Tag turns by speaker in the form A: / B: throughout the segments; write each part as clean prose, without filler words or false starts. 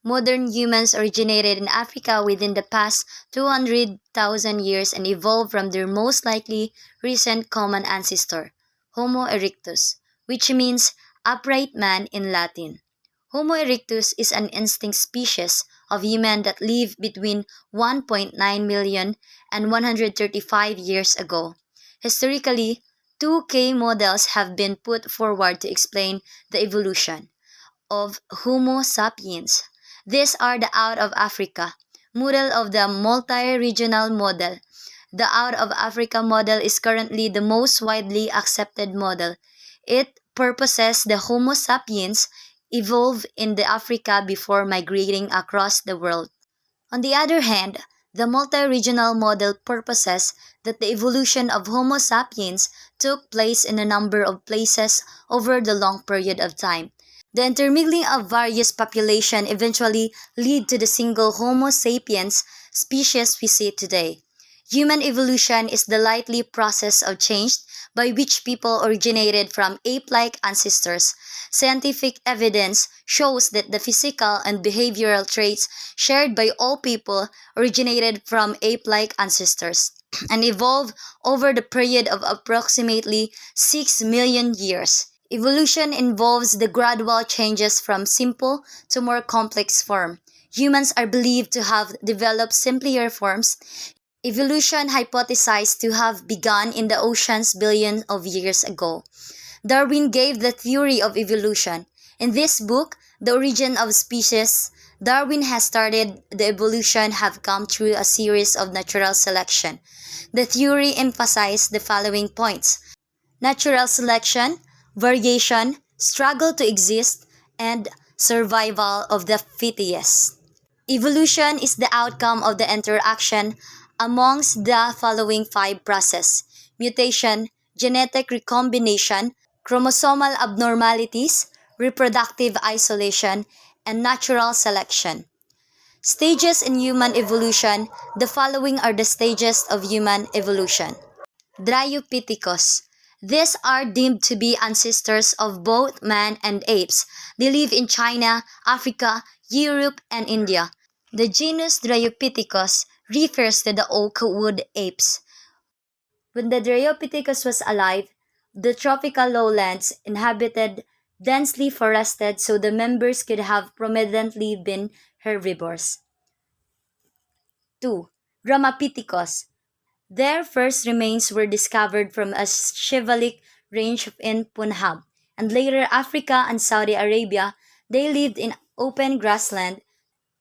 A: Modern humans originated in Africa within the past 200,000 years and evolved from their most likely recent common ancestor, Homo erectus, which means upright man in Latin. Homo erectus is an extinct species of human that lived between 1.9 million and 135 years ago. Historically, two key models have been put forward to explain the evolution of Homo sapiens. These are the out of Africa model of the multi-regional model. The out of Africa model is currently the most widely accepted model. It purposes the Homo sapiens evolved in the Africa before migrating across the world. On the other hand, the multi-regional model purposes that the evolution of Homo sapiens took place in a number of places over the long period of time. The intermingling of various populations eventually lead to the single Homo sapiens species we see today. Human evolution is the likely process of change by which people originated from ape-like ancestors. Scientific evidence shows that the physical and behavioral traits shared by all people originated from ape-like ancestors and evolved over the period of approximately 6 million years. Evolution involves the gradual changes from simple to more complex form. Humans are believed to have developed simpler forms. Evolution hypothesized to have begun in the oceans billions of years ago. Darwin gave the theory of evolution. In this book, The Origin of Species, Darwin has started the evolution have come through a series of natural selection. The theory emphasized the following points: natural selection, variation, struggle to exist, and survival of the fittest. Evolution is the outcome of the interaction amongst the following five processes: mutation, genetic recombination, chromosomal abnormalities, reproductive isolation, and natural selection. Stages in human evolution. The following are the stages of human evolution. Dryopithecus. These are deemed to be ancestors of both man and apes. They live in China, Africa, Europe, and India. The genus Dryopithecus refers to the oak wood apes. When the Dryopithecus was alive, the tropical lowlands inhabited densely forested, so the members could have prominently been herbivores. 2. Ramapithecus. Their first remains were discovered from a shivalik range in Punjab, and later Africa and Saudi Arabia. They lived in open grassland.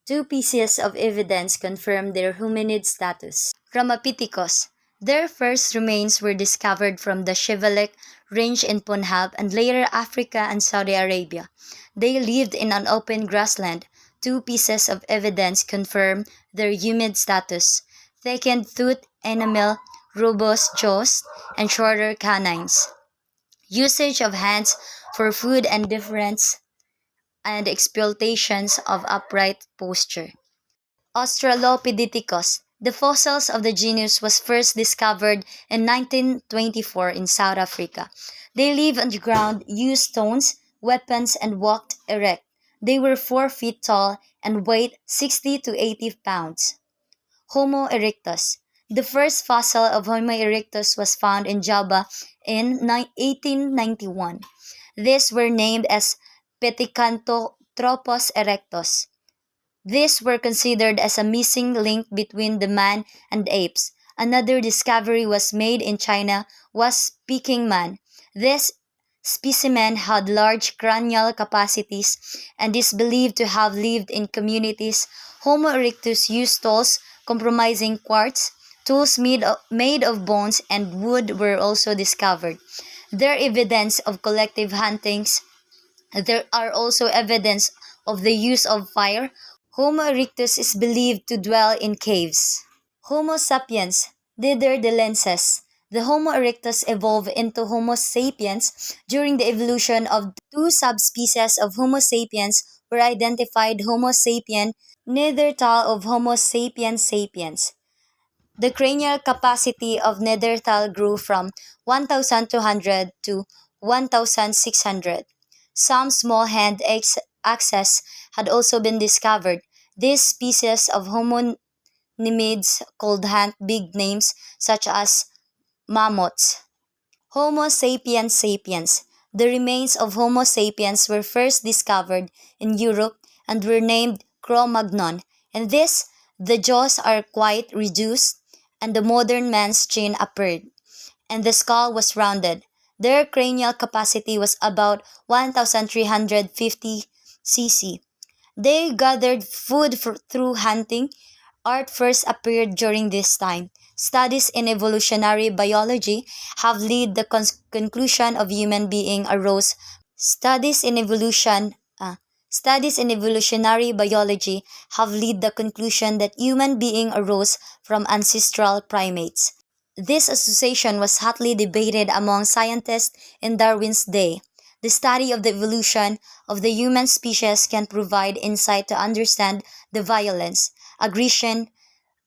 A: Two pieces of evidence confirm their hominid status. Ramapithecus. Their first remains were discovered from the shivalik range in Punjab and later Africa and Saudi Arabia. They lived in an open grassland. Two pieces of evidence confirm their humid status: thickened tooth enamel, robust jaws, and shorter canines. Usage of hands for food and difference and exploitations of upright posture. Australopithecus. The fossils of the genus was first discovered in 1924 in South Africa. They lived on the ground, used stones, weapons, and walked erect. They were 4 feet tall and weighed 60 to 80 pounds. Homo erectus. The first fossil of Homo erectus was found in Java in 1891. These were named as Pithecanthropus erectus. These were considered as a missing link between the man and apes. Another discovery was made in China was Peking man. This specimen had large cranial capacities and is believed to have lived in communities. Homo erectus used tools comprising quartz. Tools made of bones and wood were also discovered. There are evidence of collective huntings. There are also evidence of the use of fire. Homo erectus is believed to dwell in caves. Homo sapiens, Neanderthalensis. The Homo erectus evolved into Homo sapiens during the evolution of two subspecies of Homo sapiens were identified: Homo sapien Neanderthal of Homo sapiens sapiens. The cranial capacity of Neanderthal grew from 1,200 to 1,600. Some small hand axes had also been discovered. These species of hominids could hunt big names such as mammoths. Homo sapiens sapiens. The remains of Homo sapiens were first discovered in Europe and were named Cro-Magnon. In this, the jaws are quite reduced and the modern man's chin appeared, and the skull was rounded. Their cranial capacity was about 1,350 cc. They gathered food through hunting. Art first appeared during this time. Studies in evolutionary biology have led the conclusion of human being arose. Studies in Studies in evolutionary biology have led the conclusion that human being arose from ancestral primates. This association was hotly debated among scientists in Darwin's day. The study of the evolution of the human species can provide insight to understand the violence, aggression,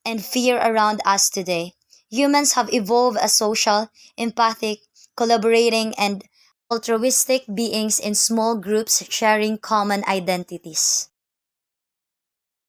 A: and fear around us today. Humans have evolved as social, empathic, collaborating, and altruistic beings in small groups sharing common identities.